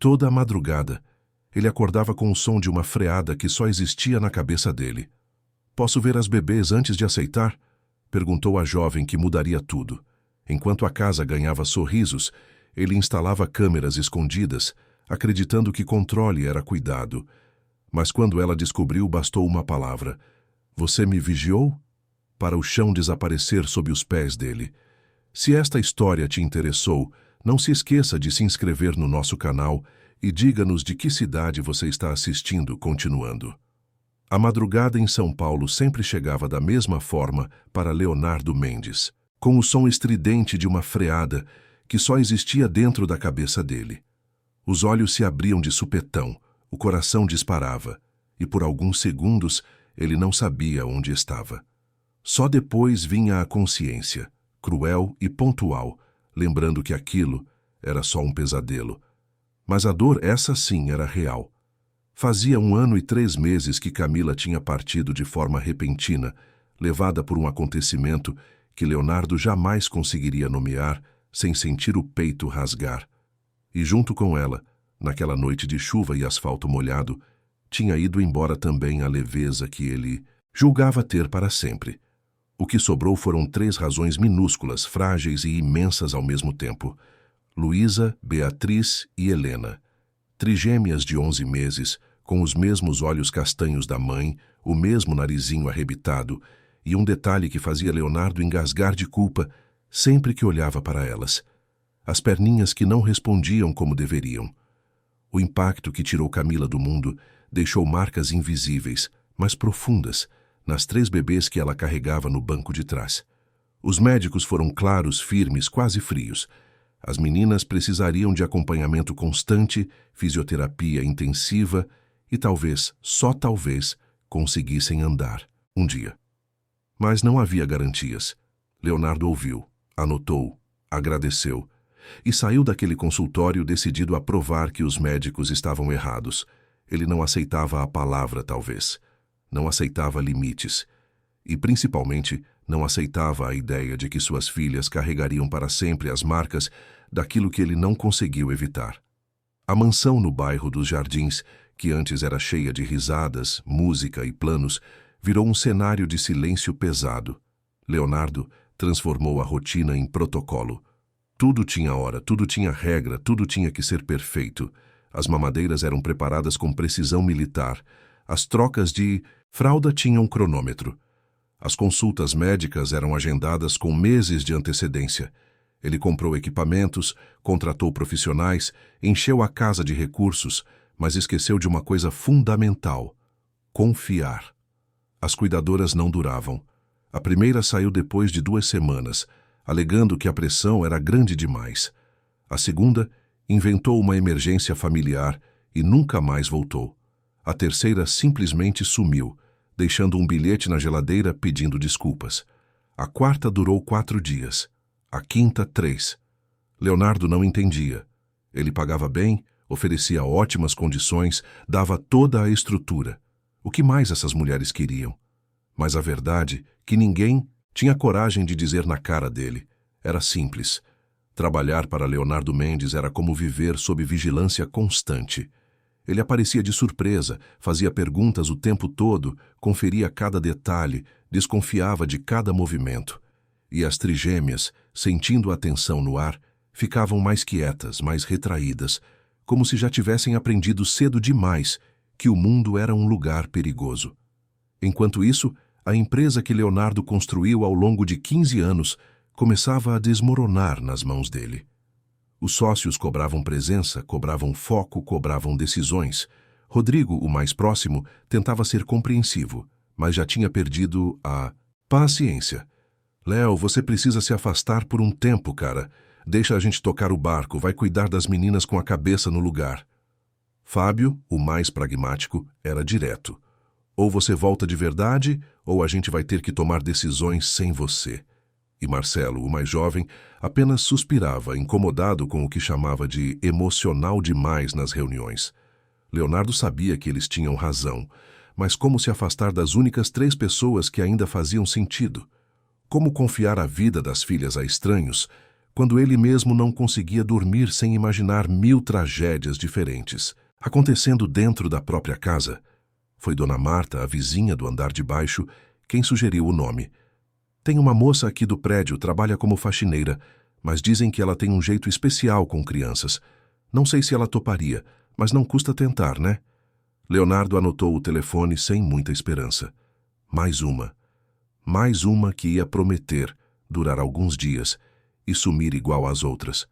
Toda a madrugada, ele acordava com o som de uma freada que só existia na cabeça dele. "Posso ver as bebês antes de aceitar?" perguntou a jovem que mudaria tudo. Enquanto a casa ganhava sorrisos, ele instalava câmeras escondidas, acreditando que controle era cuidado. Mas quando ela descobriu, bastou uma palavra: "Você me vigiou?" para o chão desaparecer sob os pés dele. Se esta história te interessou, não se esqueça de se inscrever no nosso canal e diga-nos de que cidade você está assistindo. Continuando. A madrugada em São Paulo sempre chegava da mesma forma para Leonardo Mendes, com o som estridente de uma freada que só existia dentro da cabeça dele. Os olhos se abriam de supetão, o coração disparava, e por alguns segundos ele não sabia onde estava. Só depois vinha a consciência, cruel e pontual, lembrando que aquilo era só um pesadelo. Mas a dor, essa sim, era real. Fazia 1 ano e 3 meses que Camila tinha partido de forma repentina, levada por um acontecimento que Leonardo jamais conseguiria nomear sem sentir o peito rasgar. E junto com ela, naquela noite de chuva e asfalto molhado, tinha ido embora também a leveza que ele julgava ter para sempre. O que sobrou foram 3 razões minúsculas, frágeis e imensas ao mesmo tempo: Luísa, Beatriz e Helena. Trigêmeas de 11 meses, com os mesmos olhos castanhos da mãe, o mesmo narizinho arrebitado, e um detalhe que fazia Leonardo engasgar de culpa sempre que olhava para elas: as perninhas que não respondiam como deveriam. O impacto que tirou Camila do mundo deixou marcas invisíveis, mas profundas, nas 3 bebês que ela carregava no banco de trás. Os médicos foram claros, firmes, quase frios. As meninas precisariam de acompanhamento constante, fisioterapia intensiva e talvez, só talvez, conseguissem andar um dia. Mas não havia garantias. Leonardo ouviu, anotou, agradeceu e saiu daquele consultório decidido a provar que os médicos estavam errados. Ele não aceitava a palavra, talvez. Não aceitava limites. E, principalmente, não aceitava a ideia de que suas filhas carregariam para sempre as marcas daquilo que ele não conseguiu evitar. A mansão no bairro dos Jardins, que antes era cheia de risadas, música e planos, virou um cenário de silêncio pesado. Leonardo transformou a rotina em protocolo. Tudo tinha hora, tudo tinha regra, tudo tinha que ser perfeito. As mamadeiras eram preparadas com precisão militar. As trocas de fralda tinham cronômetro. As consultas médicas eram agendadas com meses de antecedência. Ele comprou equipamentos, contratou profissionais, encheu a casa de recursos, mas esqueceu de uma coisa fundamental: confiar. As cuidadoras não duravam. A primeira saiu depois de 2 semanas, alegando que a pressão era grande demais. A segunda inventou uma emergência familiar e nunca mais voltou. A terceira simplesmente sumiu, deixando um bilhete na geladeira pedindo desculpas. A quarta durou 4 dias. A quinta, 3. Leonardo não entendia. Ele pagava bem, oferecia ótimas condições, dava toda a estrutura. O que mais essas mulheres queriam? Mas a verdade, que ninguém tinha coragem de dizer na cara dele, era simples. Trabalhar para Leonardo Mendes era como viver sob vigilância constante. Ele aparecia de surpresa, fazia perguntas o tempo todo, conferia cada detalhe, desconfiava de cada movimento. E as trigêmeas, sentindo a tensão no ar, ficavam mais quietas, mais retraídas, como se já tivessem aprendido cedo demais que o mundo era um lugar perigoso. Enquanto isso, a empresa que Leonardo construiu ao longo de 15 anos começava a desmoronar nas mãos dele. Os sócios cobravam presença, cobravam foco, cobravam decisões. Rodrigo, o mais próximo, tentava ser compreensivo, mas já tinha perdido a paciência. "Léo, você precisa se afastar por um tempo, cara. Deixa a gente tocar o barco, vai cuidar das meninas com a cabeça no lugar." Fábio, o mais pragmático, era direto. "Ou você volta de verdade, ou a gente vai ter que tomar decisões sem você." E Marcelo, o mais jovem, apenas suspirava, incomodado com o que chamava de emocional demais nas reuniões. Leonardo sabia que eles tinham razão, mas como se afastar das únicas 3 pessoas que ainda faziam sentido? Como confiar a vida das filhas a estranhos, quando ele mesmo não conseguia dormir sem imaginar 1000 tragédias diferentes, acontecendo dentro da própria casa. Foi Dona Marta, a vizinha do andar de baixo, quem sugeriu o nome. Tem uma moça aqui do prédio, trabalha como faxineira, mas dizem que ela tem um jeito especial com crianças. Não sei se ela toparia, mas não custa tentar, né? Leonardo anotou o telefone sem muita esperança. Mais uma. Mais uma que ia prometer durar alguns dias e sumir igual às outras.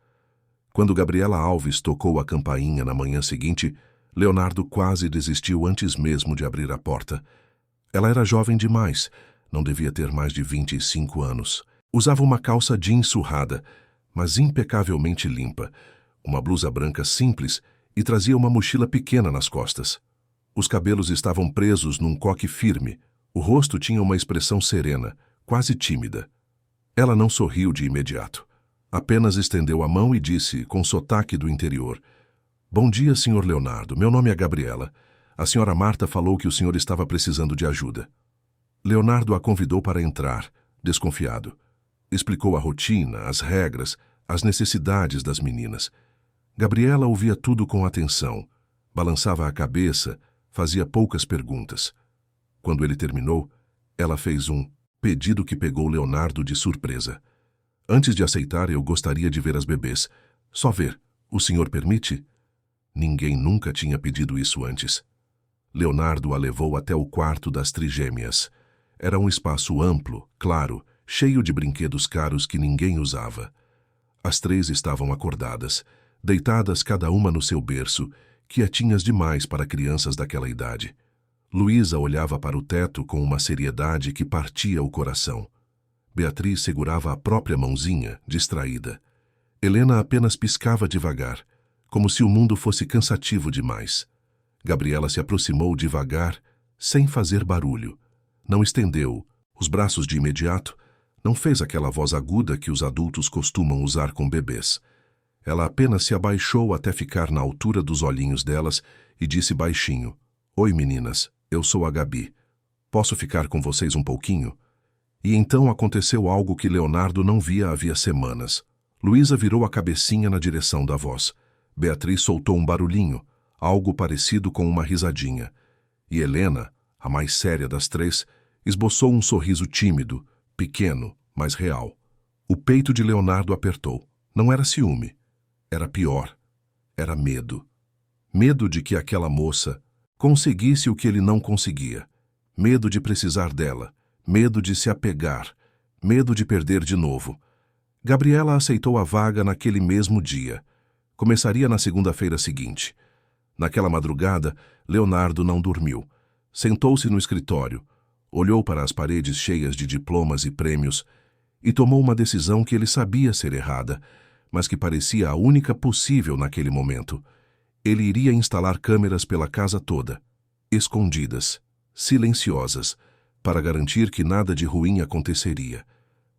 Quando Gabriela Alves tocou a campainha na manhã seguinte, Leonardo quase desistiu antes mesmo de abrir a porta. Ela era jovem demais, não devia ter mais de 25 anos. Usava uma calça jeans surrada, mas impecavelmente limpa, uma blusa branca simples e trazia uma mochila pequena nas costas. Os cabelos estavam presos num coque firme, o rosto tinha uma expressão serena, quase tímida. Ela não sorriu de imediato. Apenas estendeu a mão e disse, com sotaque do interior: "Bom dia, Sr. Leonardo. Meu nome é Gabriela. A Sra. Marta falou que o senhor estava precisando de ajuda." Leonardo a convidou para entrar, desconfiado. Explicou a rotina, as regras, as necessidades das meninas. Gabriela ouvia tudo com atenção, balançava a cabeça, fazia poucas perguntas. Quando ele terminou, ela fez um pedido que pegou Leonardo de surpresa. "Antes de aceitar, eu gostaria de ver as bebês. Só ver. O senhor permite?" Ninguém nunca tinha pedido isso antes. Leonardo a levou até o quarto das trigêmeas. Era um espaço amplo, claro, cheio de brinquedos caros que ninguém usava. As 3 estavam acordadas, deitadas cada uma no seu berço, quietinhas demais para crianças daquela idade. Luísa olhava para o teto com uma seriedade que partia o coração. Beatriz segurava a própria mãozinha, distraída. Helena apenas piscava devagar, como se o mundo fosse cansativo demais. Gabriela se aproximou devagar, sem fazer barulho. Não estendeu os braços de imediato, não fez aquela voz aguda que os adultos costumam usar com bebês. Ela apenas se abaixou até ficar na altura dos olhinhos delas e disse baixinho: "Oi, meninas. Eu sou a Gabi. Posso ficar com vocês um pouquinho?" E então aconteceu algo que Leonardo não via havia semanas. Luísa virou a cabecinha na direção da voz. Beatriz soltou um barulhinho, algo parecido com uma risadinha. E Helena, a mais séria das 3, esboçou um sorriso tímido, pequeno, mas real. O peito de Leonardo apertou. Não era ciúme. Era pior. Era medo. Medo de que aquela moça conseguisse o que ele não conseguia. Medo de precisar dela. Medo de se apegar. Medo de perder de novo. Gabriela aceitou a vaga naquele mesmo dia. Começaria na segunda-feira seguinte. Naquela madrugada, Leonardo não dormiu. Sentou-se no escritório, olhou para as paredes cheias de diplomas e prêmios e tomou uma decisão que ele sabia ser errada, mas que parecia a única possível naquele momento. Ele iria instalar câmeras pela casa toda, escondidas, silenciosas, para garantir que nada de ruim aconteceria,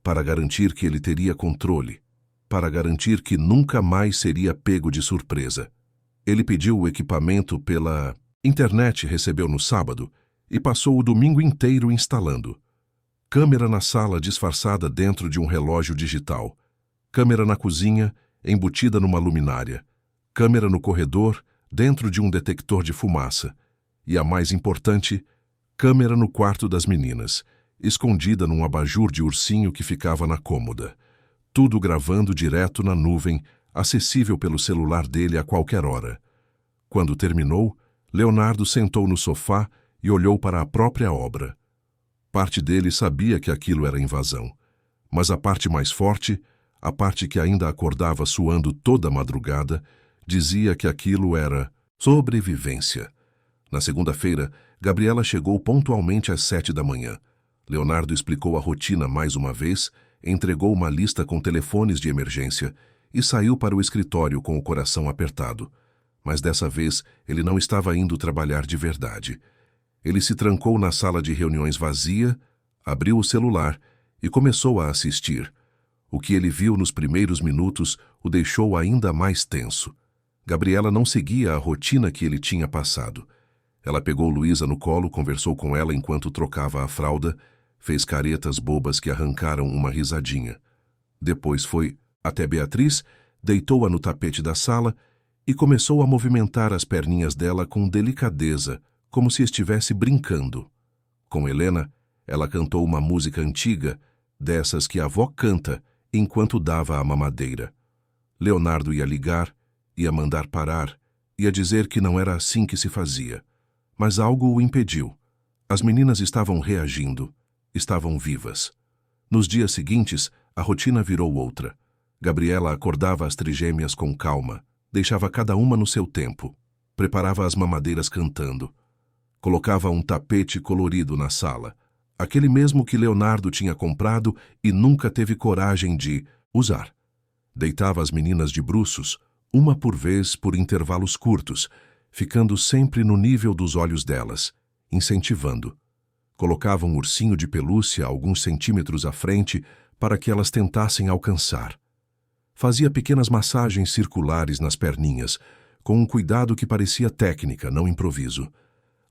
para garantir que ele teria controle, para garantir que nunca mais seria pego de surpresa. Ele pediu o equipamento pela internet, recebeu no sábado e passou o domingo inteiro instalando. Câmera na sala disfarçada dentro de um relógio digital. Câmera na cozinha, embutida numa luminária. Câmera no corredor, dentro de um detector de fumaça. E a mais importante, câmera no quarto das meninas, escondida num abajur de ursinho que ficava na cômoda. Tudo gravando direto na nuvem, acessível pelo celular dele a qualquer hora. Quando terminou, Leonardo sentou no sofá e olhou para a própria obra. Parte dele sabia que aquilo era invasão, mas a parte mais forte, a parte que ainda acordava suando toda a madrugada, dizia que aquilo era sobrevivência. Na segunda-feira, Gabriela chegou pontualmente às 7 da manhã. Leonardo explicou a rotina mais uma vez, entregou uma lista com telefones de emergência e saiu para o escritório com o coração apertado. Mas dessa vez ele não estava indo trabalhar de verdade. Ele se trancou na sala de reuniões vazia, abriu o celular e começou a assistir. O que ele viu nos primeiros minutos o deixou ainda mais tenso. Gabriela não seguia a rotina que ele tinha passado. Ela pegou Luísa no colo, conversou com ela enquanto trocava a fralda, fez caretas bobas que arrancaram uma risadinha. Depois foi até Beatriz deitou-a no tapete da sala e começou a movimentar as perninhas dela com delicadeza, como se estivesse brincando. Com Helena, ela cantou uma música antiga, dessas que a avó canta enquanto dava a mamadeira. Leonardo ia ligar, ia mandar parar, ia dizer que não era assim que se fazia. Mas algo o impediu. As meninas estavam reagindo, estavam vivas. Nos dias seguintes, a rotina virou outra. Gabriela acordava as trigêmeas com calma, deixava cada uma no seu tempo, preparava as mamadeiras cantando. Colocava um tapete colorido na sala, aquele mesmo que Leonardo tinha comprado e nunca teve coragem de usar. Deitava as meninas de bruços, uma por vez por intervalos curtos, ficando sempre no nível dos olhos delas, incentivando. Colocava um ursinho de pelúcia alguns centímetros à frente para que elas tentassem alcançar. Fazia pequenas massagens circulares nas perninhas, com um cuidado que parecia técnica, não improviso.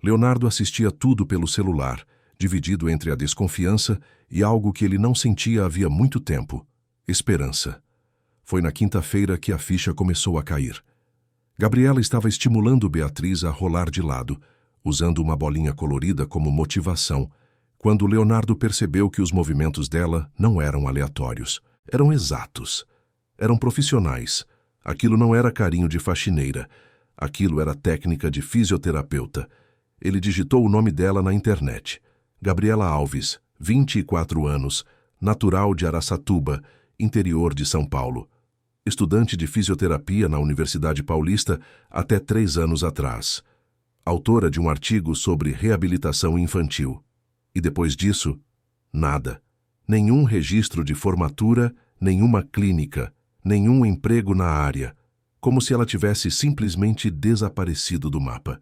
Leonardo assistia tudo pelo celular, dividido entre a desconfiança e algo que ele não sentia havia muito tempo: esperança. Foi na quinta-feira que a ficha começou a cair. Gabriela estava estimulando Beatriz a rolar de lado, usando uma bolinha colorida como motivação, quando Leonardo percebeu que os movimentos dela não eram aleatórios, eram exatos. Eram profissionais. Aquilo não era carinho de faxineira. Aquilo era técnica de fisioterapeuta. Ele digitou o nome dela na internet. Gabriela Alves, 24 anos, natural de Araçatuba, interior de São Paulo. Estudante de fisioterapia na Universidade Paulista até 3 anos atrás. Autora de um artigo sobre reabilitação infantil. E depois disso, nada. Nenhum registro de formatura, nenhuma clínica, nenhum emprego na área, como se ela tivesse simplesmente desaparecido do mapa.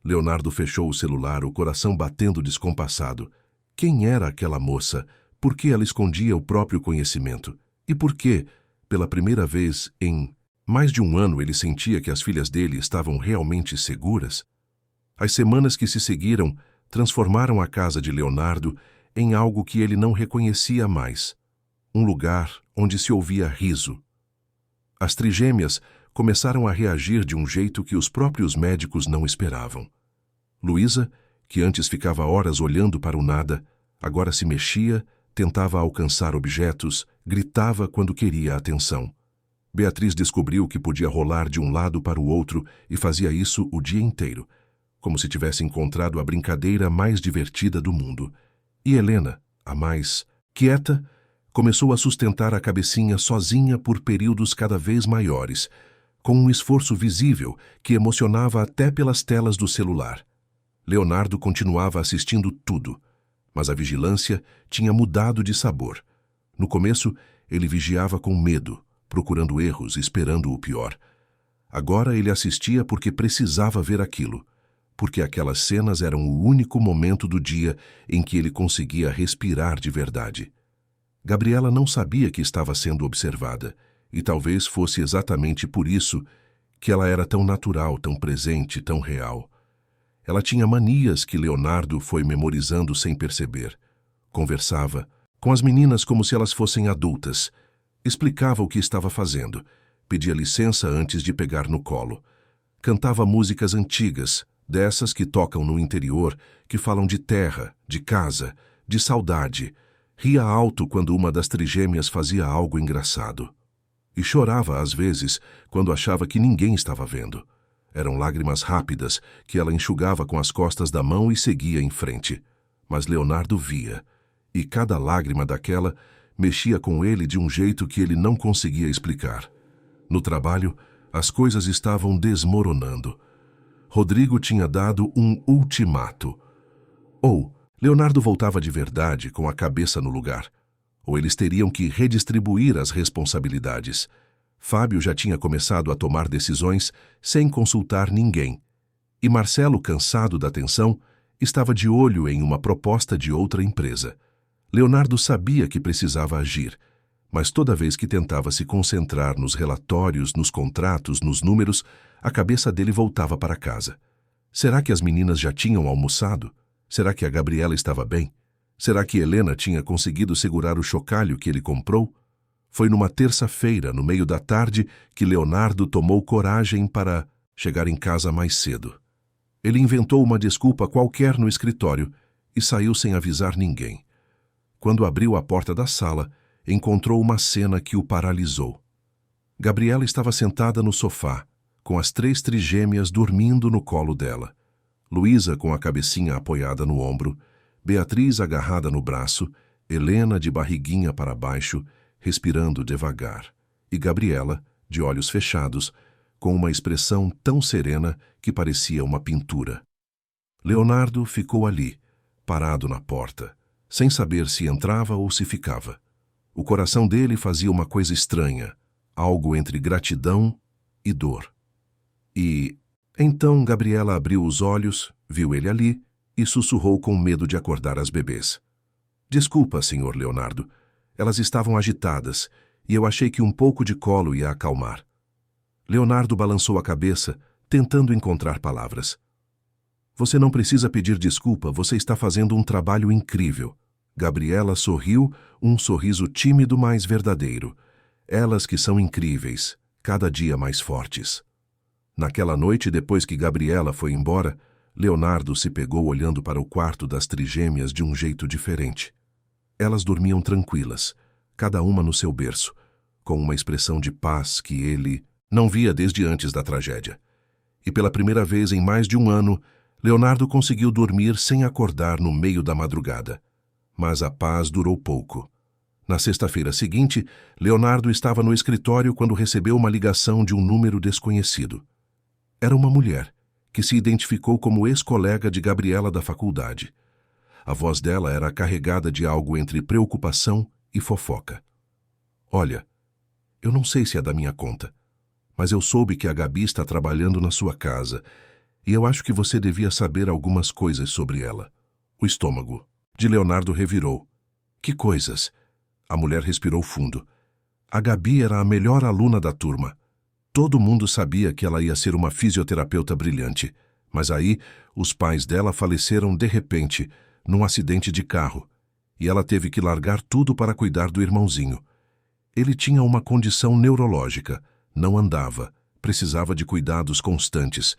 Leonardo fechou o celular, o coração batendo descompassado. Quem era aquela moça? Por que ela escondia o próprio conhecimento? E por que, pela primeira vez em mais de um ano, ele sentia que as filhas dele estavam realmente seguras? As semanas que se seguiram transformaram a casa de Leonardo em algo que ele não reconhecia mais. Um lugar onde se ouvia riso. As trigêmeas começaram a reagir de um jeito que os próprios médicos não esperavam. Luísa, que antes ficava horas olhando para o nada, agora se mexia, tentava alcançar objetos, gritava quando queria atenção. Beatriz descobriu que podia rolar de um lado para o outro e fazia isso o dia inteiro, como se tivesse encontrado a brincadeira mais divertida do mundo. E Helena, a mais quieta, começou a sustentar a cabecinha sozinha por períodos cada vez maiores, com um esforço visível que emocionava até pelas telas do celular. Leonardo continuava assistindo tudo, mas a vigilância tinha mudado de sabor. No começo, ele vigiava com medo, procurando erros, esperando o pior. Agora ele assistia porque precisava ver aquilo, porque aquelas cenas eram o único momento do dia em que ele conseguia respirar de verdade. Gabriela não sabia que estava sendo observada, e talvez fosse exatamente por isso que ela era tão natural, tão presente, tão real. Ela tinha manias que Leonardo foi memorizando sem perceber. Conversava com as meninas como se elas fossem adultas. Explicava o que estava fazendo. Pedia licença antes de pegar no colo. Cantava músicas antigas, dessas que tocam no interior, que falam de terra, de casa, de saudade. Ria alto quando uma das trigêmeas fazia algo engraçado. E chorava, às vezes, quando achava que ninguém estava vendo. Eram lágrimas rápidas que ela enxugava com as costas da mão e seguia em frente. Mas Leonardo via, e cada lágrima daquela mexia com ele de um jeito que ele não conseguia explicar. No trabalho, as coisas estavam desmoronando. Rodrigo tinha dado um ultimato. Ou Leonardo voltava de verdade com a cabeça no lugar, ou eles teriam que redistribuir as responsabilidades. Fábio já tinha começado a tomar decisões sem consultar ninguém. E Marcelo, cansado da tensão, estava de olho em uma proposta de outra empresa. Leonardo sabia que precisava agir, mas toda vez que tentava se concentrar nos relatórios, nos contratos, nos números, a cabeça dele voltava para casa. Será que as meninas já tinham almoçado? Será que a Gabriela estava bem? Será que Helena tinha conseguido segurar o chocalho que ele comprou? Foi numa terça-feira, no meio da tarde, que Leonardo tomou coragem para chegar em casa mais cedo. Ele inventou uma desculpa qualquer no escritório e saiu sem avisar ninguém. Quando abriu a porta da sala, encontrou uma cena que o paralisou. Gabriela estava sentada no sofá, com as 3 trigêmeas dormindo no colo dela. Luísa com a cabecinha apoiada no ombro, Beatriz agarrada no braço, Helena de barriguinha para baixo, respirando devagar, e Gabriela, de olhos fechados, com uma expressão tão serena que parecia uma pintura. Leonardo ficou ali, parado na porta, sem saber se entrava ou se ficava. O coração dele fazia uma coisa estranha, algo entre gratidão e dor. E então Gabriela abriu os olhos, viu ele ali e sussurrou com medo de acordar as bebês. Desculpa, senhor Leonardo. Elas estavam agitadas e eu achei que um pouco de colo ia acalmar. Leonardo balançou a cabeça, tentando encontrar palavras. Você não precisa pedir desculpa, você está fazendo um trabalho incrível. Gabriela sorriu, um sorriso tímido, mas verdadeiro. Elas que são incríveis, cada dia mais fortes. Naquela noite, depois que Gabriela foi embora, Leonardo se pegou olhando para o quarto das trigêmeas de um jeito diferente. Elas dormiam tranquilas, cada uma no seu berço, com uma expressão de paz que ele não via desde antes da tragédia. E pela primeira vez em mais de um ano, Leonardo conseguiu dormir sem acordar no meio da madrugada. Mas a paz durou pouco. Na sexta-feira seguinte, Leonardo estava no escritório quando recebeu uma ligação de um número desconhecido. Era uma mulher, que se identificou como ex-colega de Gabriela da faculdade. A voz dela era carregada de algo entre preocupação e fofoca. Olha, eu não sei se é da minha conta, mas eu soube que a Gabi está trabalhando na sua casa e eu acho que você devia saber algumas coisas sobre ela. O estômago de Leonardo revirou. Que coisas? A mulher respirou fundo. A Gabi era a melhor aluna da turma. Todo mundo sabia que ela ia ser uma fisioterapeuta brilhante, mas aí os pais dela faleceram de repente, num acidente de carro, e ela teve que largar tudo para cuidar do irmãozinho. Ele tinha uma condição neurológica, não andava, precisava de cuidados constantes.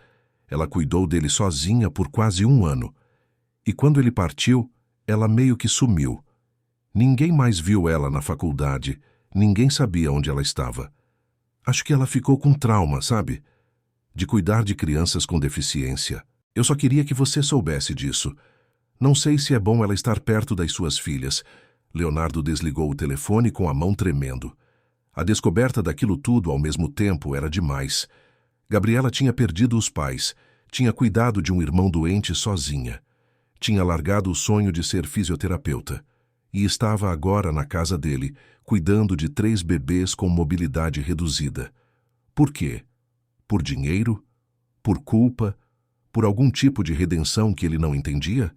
Ela cuidou dele sozinha por quase um ano. E quando ele partiu, ela meio que sumiu. Ninguém mais viu ela na faculdade, ninguém sabia onde ela estava. Acho que ela ficou com trauma, sabe? De cuidar de crianças com deficiência. Eu só queria que você soubesse disso. Não sei se é bom ela estar perto das suas filhas. Leonardo desligou o telefone com a mão tremendo. A descoberta daquilo tudo ao mesmo tempo era demais. Gabriela tinha perdido os pais, tinha cuidado de um irmão doente sozinha. Tinha largado o sonho de ser fisioterapeuta. E estava agora na casa dele, cuidando de 3 bebês com mobilidade reduzida. Por quê? Por dinheiro? Por culpa? Por algum tipo de redenção que ele não entendia?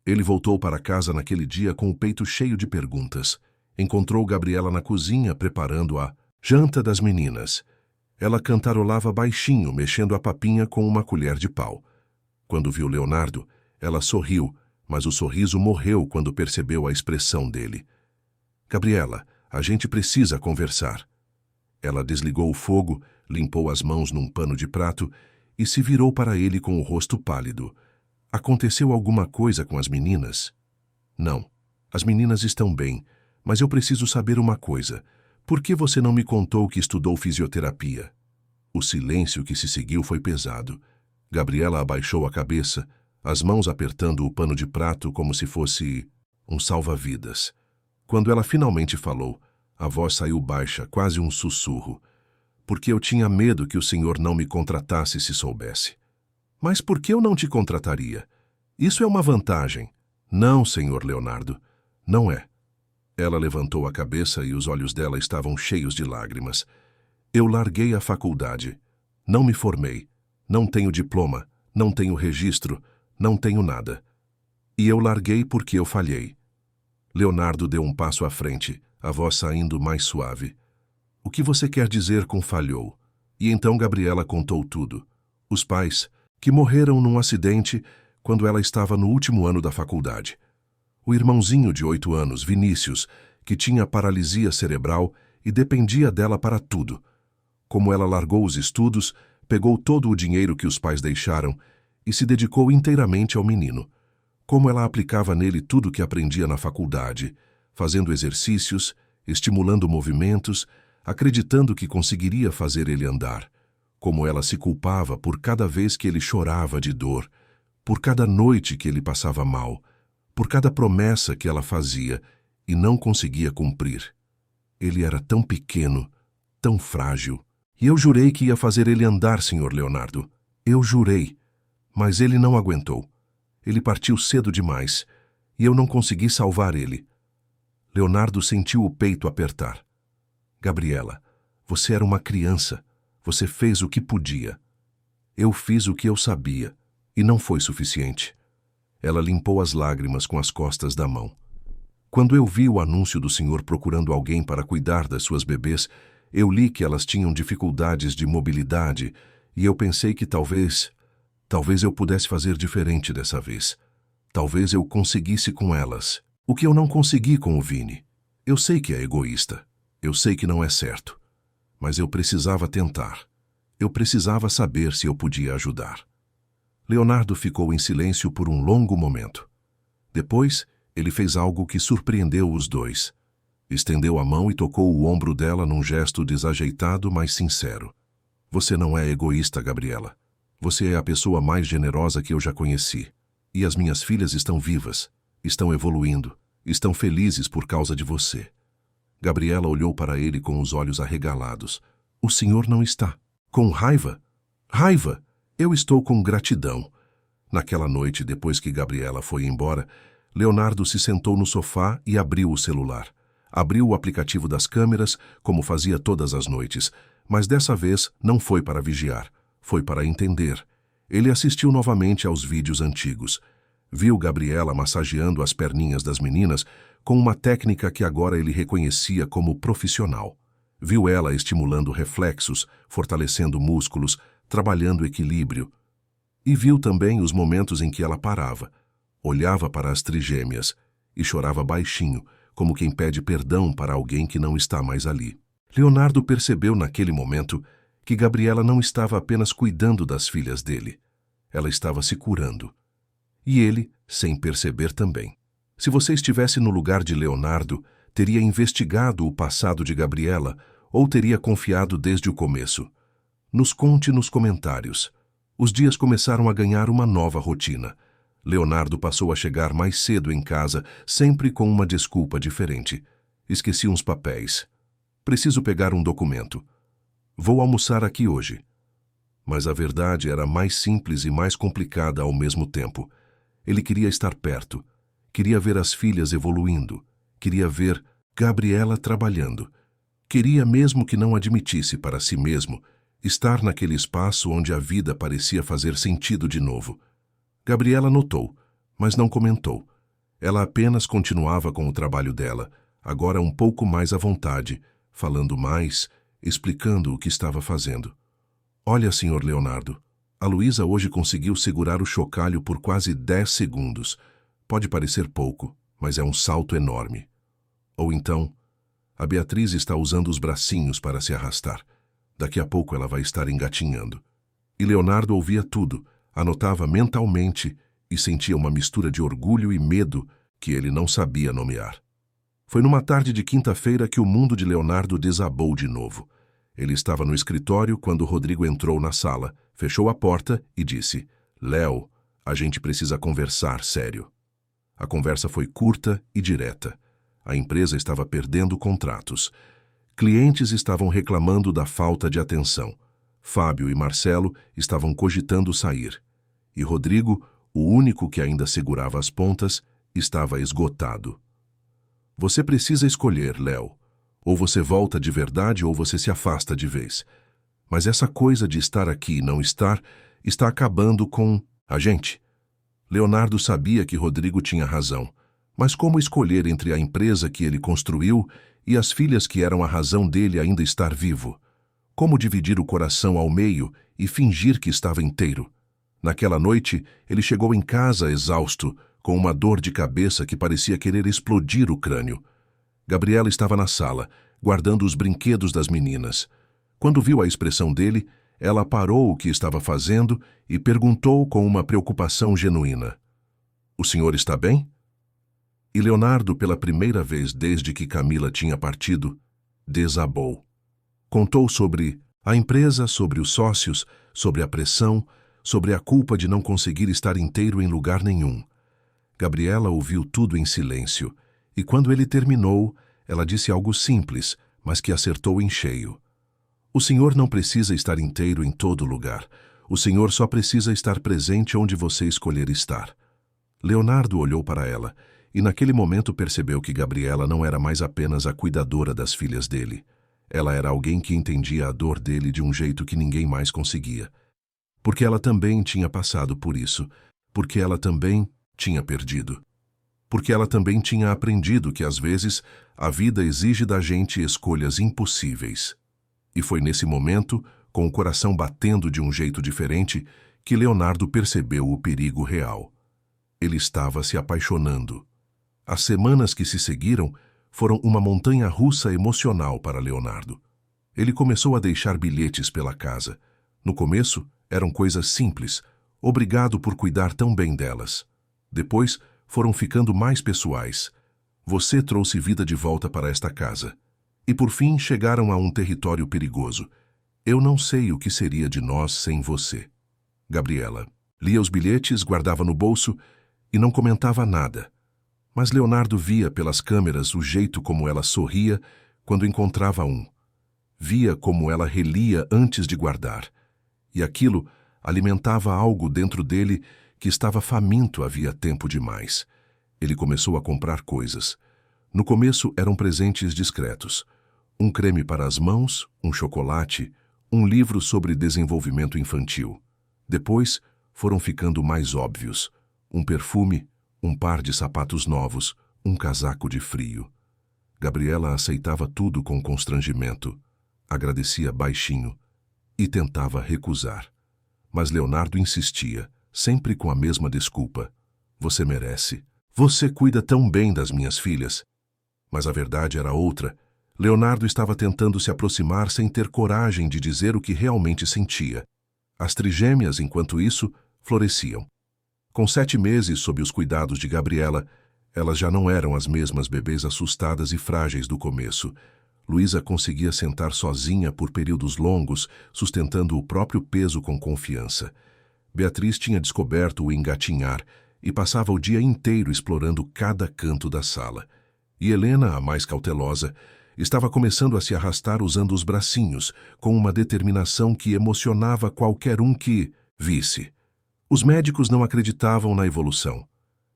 Ele voltou para casa naquele dia com o peito cheio de perguntas. Encontrou Gabriela na cozinha preparando a janta das meninas. Ela cantarolava baixinho, mexendo a papinha com uma colher de pau. Quando viu Leonardo, ela sorriu, mas o sorriso morreu quando percebeu a expressão dele. Gabriela, a gente precisa conversar. Ela desligou o fogo, limpou as mãos num pano de prato e se virou para ele com o rosto pálido. Aconteceu alguma coisa com as meninas? Não. As meninas estão bem, mas eu preciso saber uma coisa. Por que você não me contou que estudou fisioterapia? O silêncio que se seguiu foi pesado. Gabriela abaixou a cabeça, as mãos apertando o pano de prato como se fosse um salva-vidas. Quando ela finalmente falou, a voz saiu baixa, quase um sussurro. Porque eu tinha medo que o senhor não me contratasse se soubesse. Mas por que eu não te contrataria? Isso é uma vantagem. Não, senhor Leonardo, não é. Ela levantou a cabeça e os olhos dela estavam cheios de lágrimas. Eu larguei a faculdade. Não me formei. Não tenho diploma. Não tenho registro. Não tenho nada. E eu larguei porque eu falhei. Leonardo deu um passo à frente, a voz saindo mais suave. O que você quer dizer com falhou? E então Gabriela contou tudo. Os pais, que morreram num acidente quando ela estava no último ano da faculdade. O irmãozinho de 8 anos, Vinícius, que tinha paralisia cerebral e dependia dela para tudo. Como ela largou os estudos, pegou todo o dinheiro que os pais deixaram e se dedicou inteiramente ao menino. Como ela aplicava nele tudo o que aprendia na faculdade, fazendo exercícios, estimulando movimentos, acreditando que conseguiria fazer ele andar. Como ela se culpava por cada vez que ele chorava de dor, por cada noite que ele passava mal, por cada promessa que ela fazia e não conseguia cumprir. Ele era tão pequeno, tão frágil. E eu jurei que ia fazer ele andar, Sr. Leonardo. Eu jurei. Mas ele não aguentou. Ele partiu cedo demais, e eu não consegui salvar ele. Leonardo sentiu o peito apertar. Gabriela, você era uma criança. Você fez o que podia. Eu fiz o que eu sabia, e não foi suficiente. Ela limpou as lágrimas com as costas da mão. Quando eu vi o anúncio do senhor procurando alguém para cuidar das suas bebês, eu li que elas tinham dificuldades de mobilidade e eu pensei que talvez eu pudesse fazer diferente dessa vez. Talvez eu conseguisse com elas. O que eu não consegui com o Vini. Eu sei que é egoísta. Eu sei que não é certo. Mas eu precisava tentar. Eu precisava saber se eu podia ajudar. Leonardo ficou em silêncio por um longo momento. Depois, ele fez algo que surpreendeu os dois. Estendeu a mão e tocou o ombro dela num gesto desajeitado, mas sincero. Você não é egoísta, Gabriela. Você é a pessoa mais generosa que eu já conheci. E as minhas filhas estão vivas, estão evoluindo, estão felizes por causa de você. Gabriela olhou para ele com os olhos arregalados. O senhor não está. Com raiva? Raiva! Eu estou com gratidão. Naquela noite, depois que Gabriela foi embora, Leonardo se sentou no sofá e abriu o celular. Abriu o aplicativo das câmeras, como fazia todas as noites, mas dessa vez não foi para vigiar, foi para entender. Ele assistiu novamente aos vídeos antigos. Viu Gabriela massageando as perninhas das meninas com uma técnica que agora ele reconhecia como profissional. Viu ela estimulando reflexos, fortalecendo músculos, trabalhando equilíbrio. E viu também os momentos em que ela parava, olhava para as trigêmeas e chorava baixinho, como quem pede perdão para alguém que não está mais ali. Leonardo percebeu naquele momento que Gabriela não estava apenas cuidando das filhas dele. Ela estava se curando. E ele, sem perceber também. Se você estivesse no lugar de Leonardo, teria investigado o passado de Gabriela ou teria confiado desde o começo? Nos conte nos comentários. Os dias começaram a ganhar uma nova rotina. Leonardo passou a chegar mais cedo em casa, sempre com uma desculpa diferente. Esqueci uns papéis. Preciso pegar um documento. Vou almoçar aqui hoje. Mas a verdade era mais simples e mais complicada ao mesmo tempo. Ele queria estar perto. Queria ver as filhas evoluindo. Queria ver Gabriela trabalhando. Queria, mesmo que não admitisse para si mesmo, estar naquele espaço onde a vida parecia fazer sentido de novo. Gabriela notou, mas não comentou. Ela apenas continuava com o trabalho dela, agora um pouco mais à vontade, falando mais, explicando o que estava fazendo. Olha, Sr. Leonardo, a Luísa hoje conseguiu segurar o chocalho por quase 10 segundos. Pode parecer pouco, mas é um salto enorme. Ou então, a Beatriz está usando os bracinhos para se arrastar. Daqui a pouco ela vai estar engatinhando. E Leonardo ouvia tudo, anotava mentalmente e sentia uma mistura de orgulho e medo que ele não sabia nomear. Foi numa tarde de quinta-feira que o mundo de Leonardo desabou de novo. Ele estava no escritório quando Rodrigo entrou na sala, fechou a porta e disse: "Léo, a gente precisa conversar sério." A conversa foi curta e direta. A empresa estava perdendo contratos. Clientes estavam reclamando da falta de atenção. Fábio e Marcelo estavam cogitando sair. E Rodrigo, o único que ainda segurava as pontas, estava esgotado. Você precisa escolher, Léo. Ou você volta de verdade ou você se afasta de vez. Mas essa coisa de estar aqui e não estar está acabando com a gente. Leonardo sabia que Rodrigo tinha razão. Mas como escolher entre a empresa que ele construiu e as filhas que eram a razão dele ainda estar vivo? Como dividir o coração ao meio e fingir que estava inteiro? Naquela noite, ele chegou em casa exausto, com uma dor de cabeça que parecia querer explodir o crânio. Gabriela estava na sala, guardando os brinquedos das meninas. Quando viu a expressão dele, ela parou o que estava fazendo e perguntou com uma preocupação genuína: "O senhor está bem?" E Leonardo, pela primeira vez desde que Camila tinha partido, desabou. Contou sobre a empresa, sobre os sócios, sobre a pressão, sobre a culpa de não conseguir estar inteiro em lugar nenhum. Gabriela ouviu tudo em silêncio, e quando ele terminou, ela disse algo simples, mas que acertou em cheio. O senhor não precisa estar inteiro em todo lugar. O senhor só precisa estar presente onde você escolher estar. Leonardo olhou para ela, e naquele momento percebeu que Gabriela não era mais apenas a cuidadora das filhas dele. Ela era alguém que entendia a dor dele de um jeito que ninguém mais conseguia. Porque ela também tinha passado por isso. Porque ela também tinha perdido. Porque ela também tinha aprendido que, às vezes, a vida exige da gente escolhas impossíveis. E foi nesse momento, com o coração batendo de um jeito diferente, que Leonardo percebeu o perigo real. Ele estava se apaixonando. As semanas que se seguiram foram uma montanha-russa emocional para Leonardo. Ele começou a deixar bilhetes pela casa. No começo, eram coisas simples. Obrigado por cuidar tão bem delas. Depois, foram ficando mais pessoais. Você trouxe vida de volta para esta casa. E por fim, chegaram a um território perigoso. Eu não sei o que seria de nós sem você. Gabriela lia os bilhetes, guardava no bolso e não comentava nada. Mas Leonardo via pelas câmeras o jeito como ela sorria quando encontrava um. Via como ela relia antes de guardar. E aquilo alimentava algo dentro dele que estava faminto havia tempo demais. Ele começou a comprar coisas. No começo eram presentes discretos. Um creme para as mãos, um chocolate, um livro sobre desenvolvimento infantil. Depois foram ficando mais óbvios. Um perfume, um par de sapatos novos, um casaco de frio. Gabriela aceitava tudo com constrangimento. Agradecia baixinho e tentava recusar. Mas Leonardo insistia, sempre com a mesma desculpa. Você merece. Você cuida tão bem das minhas filhas. Mas a verdade era outra. Leonardo estava tentando se aproximar sem ter coragem de dizer o que realmente sentia. As trigêmeas, enquanto isso, floresciam. Com 7 meses sob os cuidados de Gabriela, elas já não eram as mesmas bebês assustadas e frágeis do começo. Luísa conseguia sentar sozinha por períodos longos, sustentando o próprio peso com confiança. Beatriz tinha descoberto o engatinhar e passava o dia inteiro explorando cada canto da sala. E Helena, a mais cautelosa, estava começando a se arrastar usando os bracinhos, com uma determinação que emocionava qualquer um que visse. Os médicos não acreditavam na evolução.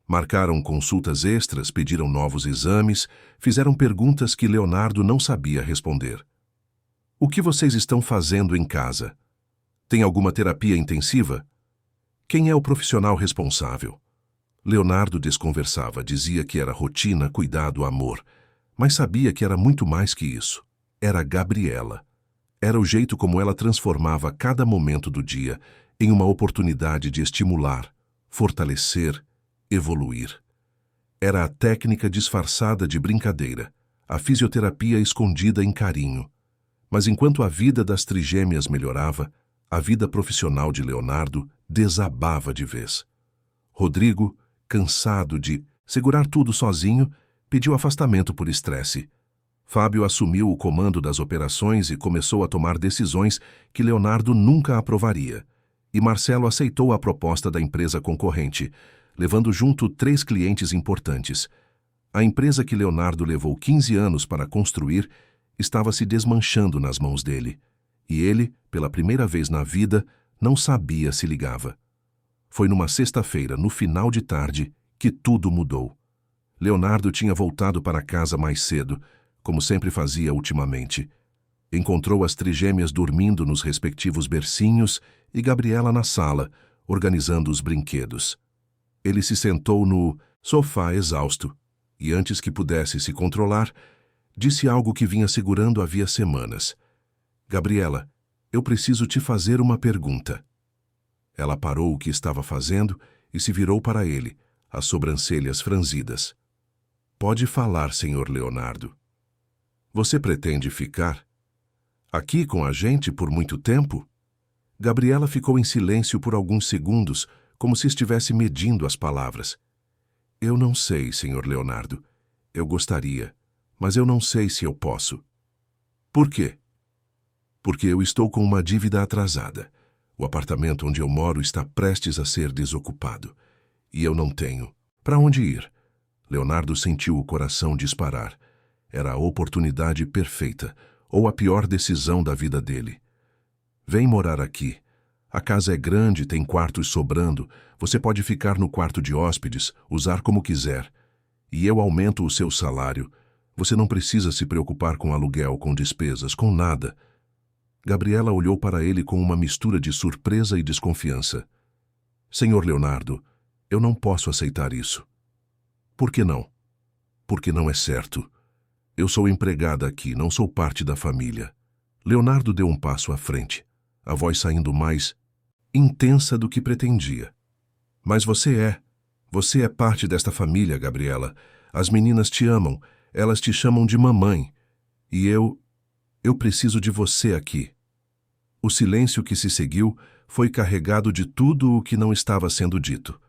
Marcaram consultas extras, pediram novos exames, fizeram perguntas que Leonardo não sabia responder. O que vocês estão fazendo em casa? Tem alguma terapia intensiva? Quem é o profissional responsável? Leonardo desconversava, dizia que era rotina, cuidado, amor, mas sabia que era muito mais que isso. Era Gabriela. Era o jeito como ela transformava cada momento do dia em uma oportunidade de estimular, fortalecer, evoluir. Era a técnica disfarçada de brincadeira, a fisioterapia escondida em carinho. Mas enquanto a vida das trigêmeas melhorava, a vida profissional de Leonardo desabava de vez. Rodrigo, cansado de segurar tudo sozinho, pediu afastamento por estresse. Fábio assumiu o comando das operações e começou a tomar decisões que Leonardo nunca aprovaria. E Marcelo aceitou a proposta da empresa concorrente, levando junto 3 clientes importantes. A empresa que Leonardo levou 15 anos para construir estava se desmanchando nas mãos dele. E ele, pela primeira vez na vida, não sabia se ligava. Foi numa sexta-feira, no final de tarde, que tudo mudou. Leonardo tinha voltado para casa mais cedo, como sempre fazia ultimamente. Encontrou as trigêmeas dormindo nos respectivos bercinhos e Gabriela na sala, organizando os brinquedos. Ele se sentou no sofá exausto e, antes que pudesse se controlar, disse algo que vinha segurando havia semanas. Gabriela, eu preciso te fazer uma pergunta. Ela parou o que estava fazendo e se virou para ele, as sobrancelhas franzidas. Pode falar, senhor Leonardo. Você pretende ficar aqui com a gente por muito tempo? Gabriela ficou em silêncio por alguns segundos, como se estivesse medindo as palavras. Eu não sei, Sr. Leonardo. Eu gostaria, mas eu não sei se eu posso. Por quê? Porque eu estou com uma dívida atrasada. O apartamento onde eu moro está prestes a ser desocupado. E eu não tenho para onde ir. Leonardo sentiu o coração disparar. Era a oportunidade perfeita, ou a pior decisão da vida dele. Vem morar aqui. A casa é grande, tem quartos sobrando. Você pode ficar no quarto de hóspedes, usar como quiser. E eu aumento o seu salário. Você não precisa se preocupar com aluguel, com despesas, com nada. Gabriela olhou para ele com uma mistura de surpresa e desconfiança. Senhor Leonardo, eu não posso aceitar isso. Por que não? Porque não é certo. Eu sou empregada aqui, não sou parte da família. Leonardo deu um passo à frente, a voz saindo mais intensa do que pretendia. Mas você é parte desta família, Gabriela. As meninas te amam, elas te chamam de mamãe. E eu preciso de você aqui. O silêncio que se seguiu foi carregado de tudo o que não estava sendo dito.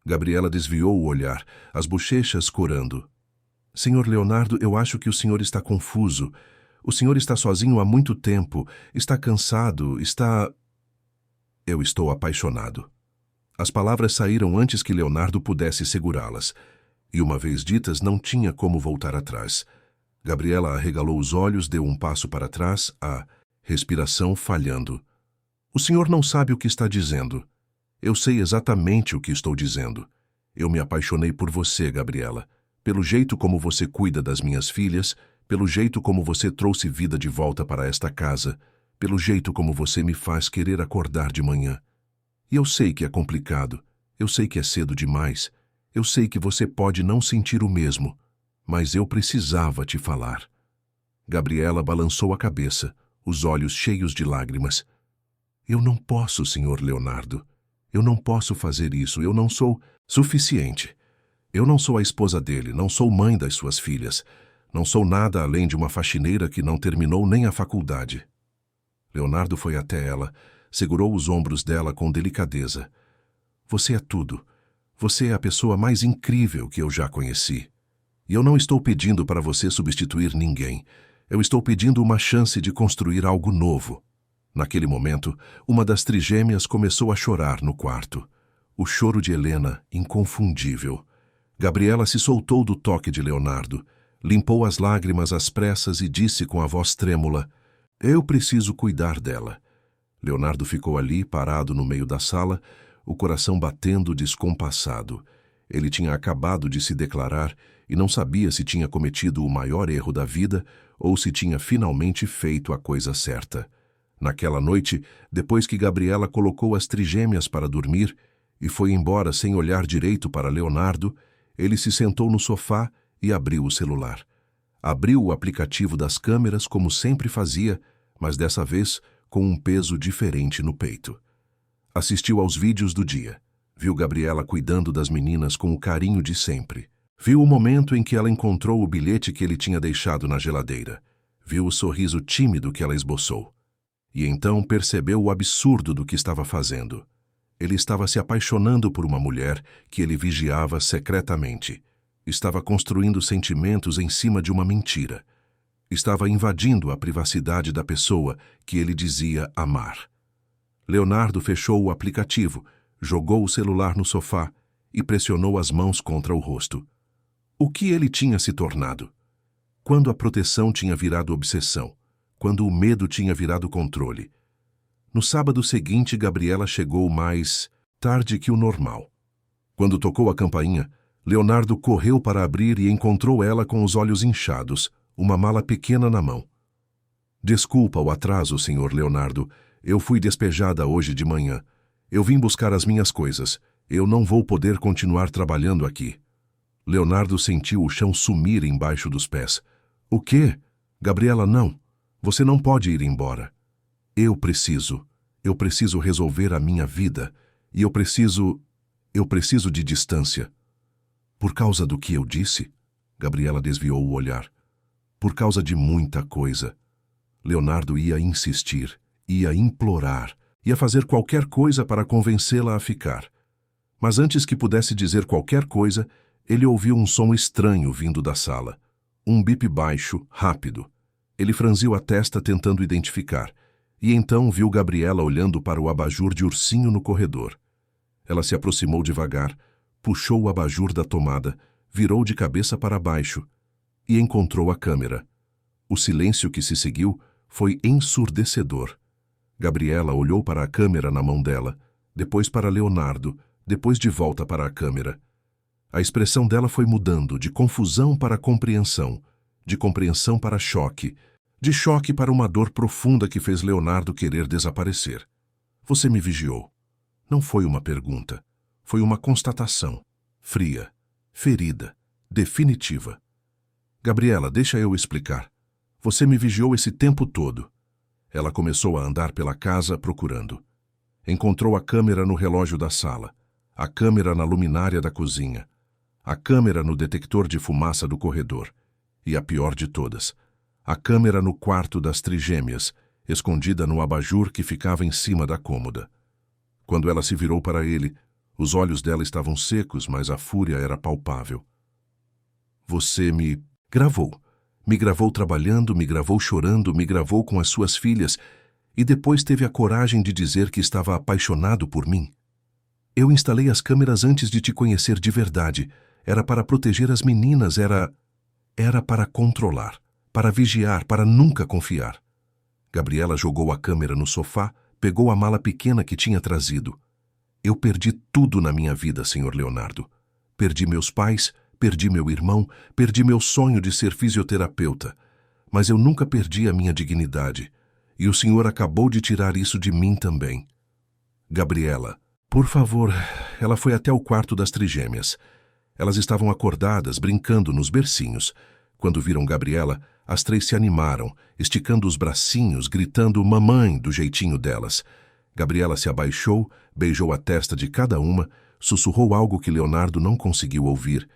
Gabriela desviou o olhar, as bochechas corando. Senhor Leonardo, eu acho que o senhor está confuso. O senhor está sozinho há muito tempo, está cansado, está... Eu estou apaixonado. As palavras saíram antes que Leonardo pudesse segurá-las. E uma vez ditas, não tinha como voltar atrás. Gabriela arregalou os olhos, deu um passo para trás, a respiração falhando. O senhor não sabe o que está dizendo. Eu sei exatamente o que estou dizendo. Eu me apaixonei por você, Gabriela. Pelo jeito como você cuida das minhas filhas, pelo jeito como você trouxe vida de volta para esta casa, pelo jeito como você me faz querer acordar de manhã. E eu sei que é complicado, eu sei que é cedo demais, eu sei que você pode não sentir o mesmo, mas eu precisava te falar. Gabriela balançou a cabeça, os olhos cheios de lágrimas. Eu não posso, Sr. Leonardo. Eu não posso fazer isso, eu não sou suficiente. Eu não sou a esposa dele, não sou mãe das suas filhas. Não sou nada além de uma faxineira que não terminou nem a faculdade. Leonardo foi até ela, segurou os ombros dela com delicadeza. Você é tudo. Você é a pessoa mais incrível que eu já conheci. E eu não estou pedindo para você substituir ninguém. Eu estou pedindo uma chance de construir algo novo. Naquele momento, uma das trigêmeas começou a chorar no quarto. O choro de Helena, inconfundível. Gabriela se soltou do toque de Leonardo, limpou as lágrimas às pressas e disse com a voz trêmula: Eu preciso cuidar dela. Leonardo ficou ali, parado no meio da sala, o coração batendo descompassado. Ele tinha acabado de se declarar e não sabia se tinha cometido o maior erro da vida ou se tinha finalmente feito a coisa certa. Naquela noite, depois que Gabriela colocou as trigêmeas para dormir e foi embora sem olhar direito para Leonardo, ele se sentou no sofá e abriu o celular. Abriu o aplicativo das câmeras como sempre fazia, mas dessa vez com um peso diferente no peito. Assistiu aos vídeos do dia. Viu Gabriela cuidando das meninas com o carinho de sempre. Viu o momento em que ela encontrou o bilhete que ele tinha deixado na geladeira. Viu o sorriso tímido que ela esboçou. E então percebeu o absurdo do que estava fazendo. Ele estava se apaixonando por uma mulher que ele vigiava secretamente. Estava construindo sentimentos em cima de uma mentira. Estava invadindo a privacidade da pessoa que ele dizia amar. Leonardo fechou o aplicativo, jogou o celular no sofá e pressionou as mãos contra o rosto. O que ele tinha se tornado? Quando a proteção tinha virado obsessão, quando o medo tinha virado controle. No sábado seguinte, Gabriela chegou mais tarde que o normal. Quando tocou a campainha, Leonardo correu para abrir e encontrou ela com os olhos inchados, uma mala pequena na mão. Desculpa o atraso, Sr. Leonardo. Eu fui despejada hoje de manhã. Eu vim buscar as minhas coisas. Eu não vou poder continuar trabalhando aqui. Leonardo sentiu o chão sumir embaixo dos pés. O quê? Gabriela, não. Você não pode ir embora. Eu preciso resolver a minha vida. E eu preciso de distância. Por causa do que eu disse? Gabriela desviou o olhar. por causa de muita coisa. Leonardo ia insistir, ia implorar, ia fazer qualquer coisa para convencê-la a ficar. Mas antes que pudesse dizer qualquer coisa, ele ouviu um som estranho vindo da sala. Um bip baixo, rápido. Ele franziu a testa tentando identificar, e então viu Gabriela olhando para o abajur de ursinho no corredor. Ela se aproximou devagar, puxou o abajur da tomada, virou de cabeça para baixo e encontrou a câmera. O silêncio que se seguiu foi ensurdecedor. Gabriela olhou para a câmera na mão dela, depois para Leonardo, depois de volta para a câmera. A expressão dela foi mudando de confusão para compreensão, de compreensão para choque, de choque para uma dor profunda que fez Leonardo querer desaparecer. Você me vigiou. Não foi uma pergunta, foi uma constatação, fria, ferida, definitiva. Gabriela, deixa eu explicar. Você me vigiou esse tempo todo. Ela começou a andar pela casa procurando. Encontrou a câmera no relógio da sala, a câmera na luminária da cozinha, a câmera no detector de fumaça do corredor e a pior de todas, a câmera no quarto das trigêmeas, escondida no abajur que ficava em cima da cômoda. Quando ela se virou para ele, os olhos dela estavam secos, mas a fúria era palpável. Você me gravou. Me gravou trabalhando, me gravou chorando, me gravou com as suas filhas e depois teve a coragem de dizer que estava apaixonado por mim. Eu instalei as câmeras antes de te conhecer de verdade. Era para proteger as meninas, era para controlar, para vigiar, para nunca confiar. Gabriela jogou a câmera no sofá, pegou a mala pequena que tinha trazido. Eu perdi tudo na minha vida, Sr. Leonardo. Perdi meus pais, perdi meu irmão, perdi meu sonho de ser fisioterapeuta. Mas eu nunca perdi a minha dignidade. E o senhor acabou de tirar isso de mim também. Gabriela, por favor, ela foi até o quarto das trigêmeas. Elas estavam acordadas, brincando nos bercinhos. Quando viram Gabriela, as três se animaram, esticando os bracinhos, gritando mamãe do jeitinho delas. Gabriela se abaixou, beijou a testa de cada uma, sussurrou algo que Leonardo não conseguiu ouvir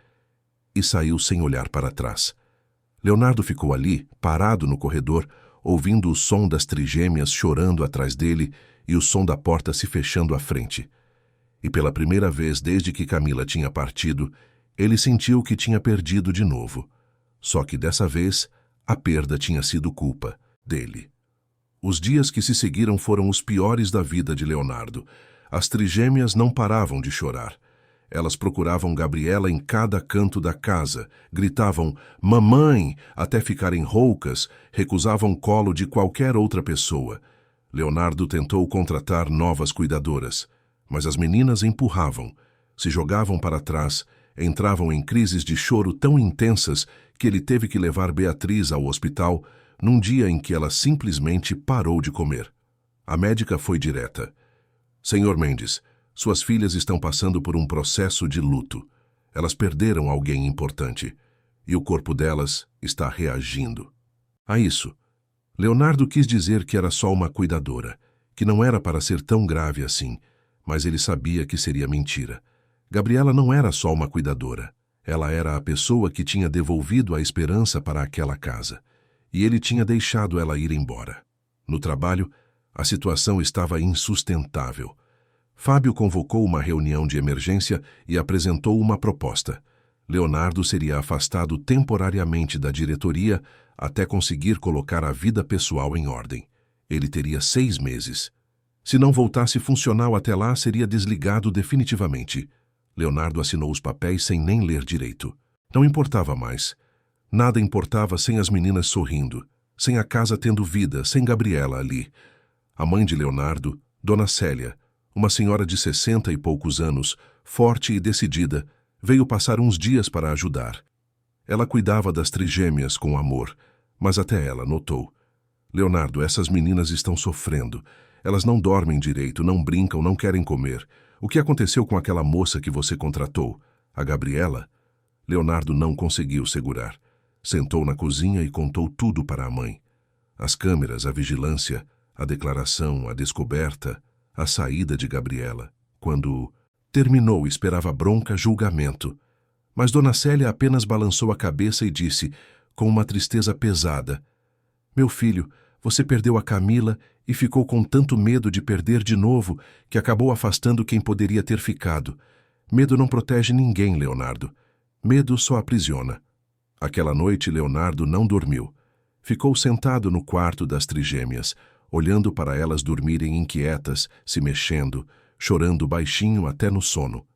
e saiu sem olhar para trás. Leonardo ficou ali, parado no corredor, ouvindo o som das trigêmeas chorando atrás dele e o som da porta se fechando à frente. E pela primeira vez desde que Camila tinha partido, ele sentiu que tinha perdido de novo. Só que dessa vez, a perda tinha sido culpa dele. Os dias que se seguiram foram os piores da vida de Leonardo. As trigêmeas não paravam de chorar. Elas procuravam Gabriela em cada canto da casa, gritavam "mamãe" até ficarem roucas, recusavam colo de qualquer outra pessoa. Leonardo tentou contratar novas cuidadoras, mas as meninas empurravam, se jogavam para trás, entravam em crises de choro tão intensas que ele teve que levar Beatriz ao hospital num dia em que ela simplesmente parou de comer. A médica foi direta. Senhor Mendes, suas filhas estão passando por um processo de luto. Elas perderam alguém importante e o corpo delas está reagindo. A isso, Leonardo quis dizer que era só uma cuidadora, que não era para ser tão grave assim, mas ele sabia que seria mentira. Gabriela não era só uma cuidadora. Ela era a pessoa que tinha devolvido a esperança para aquela casa, e ele tinha deixado ela ir embora. No trabalho, a situação estava insustentável. Fábio convocou uma reunião de emergência e apresentou uma proposta. Leonardo seria afastado temporariamente da diretoria até conseguir colocar a vida pessoal em ordem. Ele teria 6 meses. Se não voltasse funcional até lá, seria desligado definitivamente. Leonardo assinou os papéis sem nem ler direito. Não importava mais. Nada importava sem as meninas sorrindo, sem a casa tendo vida, sem Gabriela ali. A mãe de Leonardo, Dona Célia, uma senhora de 60 e poucos anos, forte e decidida, veio passar uns dias para ajudar. Ela cuidava das trigêmeas com amor, mas até ela notou. Leonardo, essas meninas estão sofrendo. Elas não dormem direito, não brincam, não querem comer. O que aconteceu com aquela moça que você contratou? A Gabriela? Leonardo não conseguiu segurar. Sentou na cozinha e contou tudo para a mãe. As câmeras, a vigilância, a declaração, a descoberta, a saída de Gabriela. Quando terminou, esperava bronca, julgamento. Mas Dona Célia apenas balançou a cabeça e disse: com uma tristeza pesada. Meu filho, você perdeu a Camila e ficou com tanto medo de perder de novo que acabou afastando quem poderia ter ficado. Medo não protege ninguém, Leonardo. Medo só aprisiona. Aquela noite, Leonardo não dormiu. Ficou sentado no quarto das trigêmeas, olhando para elas dormirem inquietas, se mexendo, chorando baixinho até no sono.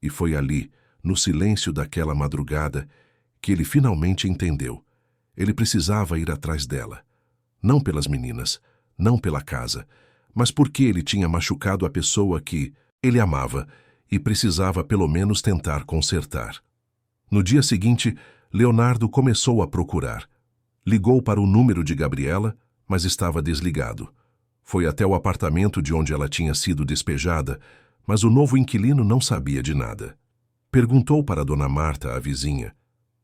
E foi ali, no silêncio daquela madrugada, que ele finalmente entendeu. Ele precisava ir atrás dela. Não pelas meninas, não pela casa, mas porque ele tinha machucado a pessoa que ele amava e precisava pelo menos tentar consertar. No dia seguinte, Leonardo começou a procurar. Ligou para o número de Gabriela, mas estava desligado. Foi até o apartamento de onde ela tinha sido despejada, mas o novo inquilino não sabia de nada. Perguntou para Dona Marta, a vizinha,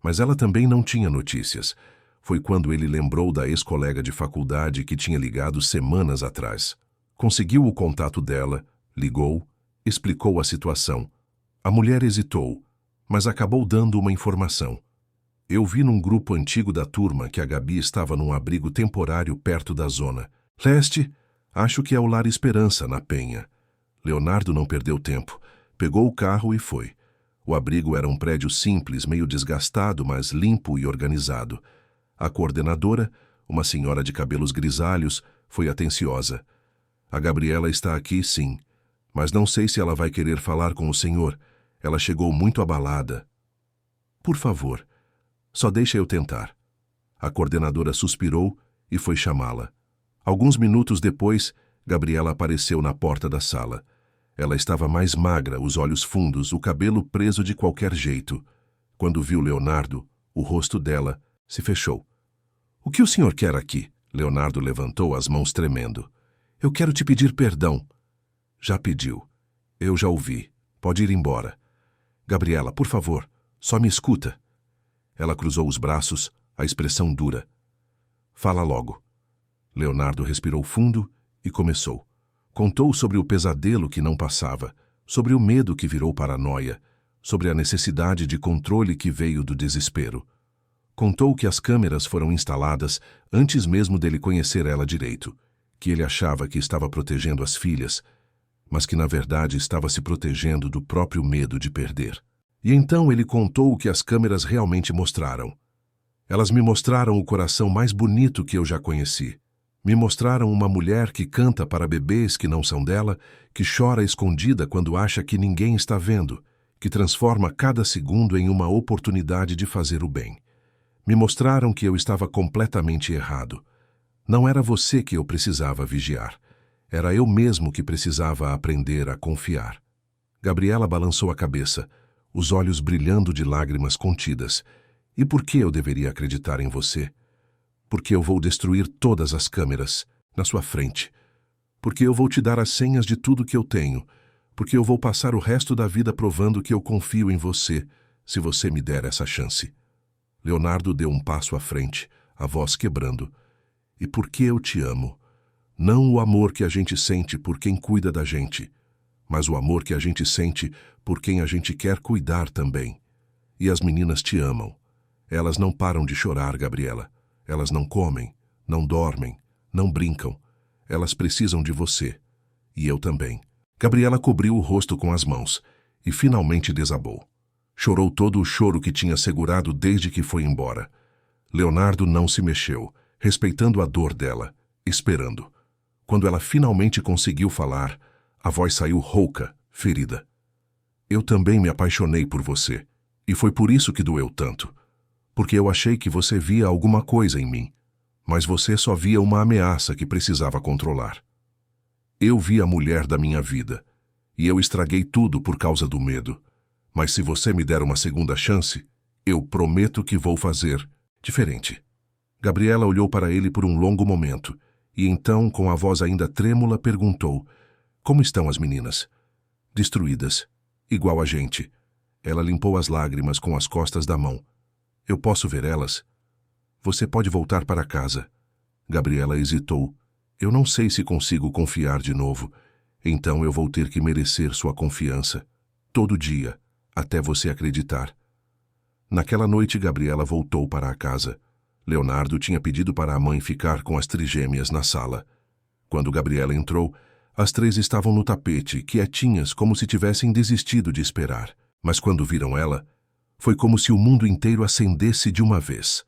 mas ela também não tinha notícias. Foi quando ele lembrou da ex-colega de faculdade que tinha ligado semanas atrás. Conseguiu o contato dela, ligou, explicou a situação. A mulher hesitou, mas acabou dando uma informação. Eu vi num grupo antigo da turma que a Gabi estava num abrigo temporário perto da zona leste, acho que é o Lar Esperança, na Penha. Leonardo não perdeu tempo, pegou o carro e foi. O abrigo era um prédio simples, meio desgastado, mas limpo e organizado. A coordenadora, uma senhora de cabelos grisalhos, foi atenciosa. A Gabriela está aqui, sim, mas não sei se ela vai querer falar com o senhor. Ela chegou muito abalada. Por favor, só deixa eu tentar. A coordenadora suspirou e foi chamá-la. Alguns minutos depois, Gabriela apareceu na porta da sala. Ela estava mais magra, os olhos fundos, o cabelo preso de qualquer jeito. Quando viu Leonardo, o rosto dela se fechou. O que o senhor quer aqui? Leonardo levantou as mãos tremendo. Eu quero te pedir perdão. Já pediu. Eu já ouvi. Pode ir embora. Gabriela, por favor, só me escuta. Ela cruzou os braços, a expressão dura. Fala logo. Leonardo respirou fundo e começou. Contou sobre o pesadelo que não passava, sobre o medo que virou paranoia, sobre a necessidade de controle que veio do desespero. Contou que as câmeras foram instaladas antes mesmo dele conhecer ela direito, que ele achava que estava protegendo as filhas, mas que na verdade estava se protegendo do próprio medo de perder. E então ele contou o que as câmeras realmente mostraram. Elas me mostraram o coração mais bonito que eu já conheci. Me mostraram uma mulher que canta para bebês que não são dela, que chora escondida quando acha que ninguém está vendo, que transforma cada segundo em uma oportunidade de fazer o bem. Me mostraram que eu estava completamente errado. Não era você que eu precisava vigiar. Era eu mesmo que precisava aprender a confiar. Gabriela balançou a cabeça, os olhos brilhando de lágrimas contidas. E por que eu deveria acreditar em você? Porque eu vou destruir todas as câmeras, na sua frente. Porque eu vou te dar as senhas de tudo que eu tenho. Porque eu vou passar o resto da vida provando que eu confio em você, se você me der essa chance. Leonardo deu um passo à frente, a voz quebrando. E porque eu te amo. Não o amor que a gente sente por quem cuida da gente, mas o amor que a gente sente por quem a gente quer cuidar também. E as meninas te amam. Elas não param de chorar, Gabriela. Elas não comem, não dormem, não brincam. Elas precisam de você. E eu também. Gabriela cobriu o rosto com as mãos e finalmente desabou. Chorou todo o choro que tinha segurado desde que foi embora. Leonardo não se mexeu, respeitando a dor dela, esperando. Quando ela finalmente conseguiu falar, a voz saiu rouca, ferida. Eu também me apaixonei por você, e foi por isso que doeu tanto. Porque eu achei que você via alguma coisa em mim, mas você só via uma ameaça que precisava controlar. Eu vi a mulher da minha vida, e eu estraguei tudo por causa do medo. Mas se você me der uma segunda chance, eu prometo que vou fazer diferente. Gabriela olhou para ele por um longo momento, e então, com a voz ainda trêmula, perguntou: Como estão as meninas? Destruídas, igual a gente. Ela limpou as lágrimas com as costas da mão. Eu posso ver elas? Você pode voltar para casa. Gabriela hesitou. Eu não sei se consigo confiar de novo. Então eu vou ter que merecer sua confiança. Todo dia, até você acreditar. Naquela noite, Gabriela voltou para a casa. Leonardo tinha pedido para a mãe ficar com as trigêmeas na sala. Quando Gabriela entrou, as três estavam no tapete, quietinhas, como se tivessem desistido de esperar. Mas quando viram ela, foi como se o mundo inteiro acendesse de uma vez.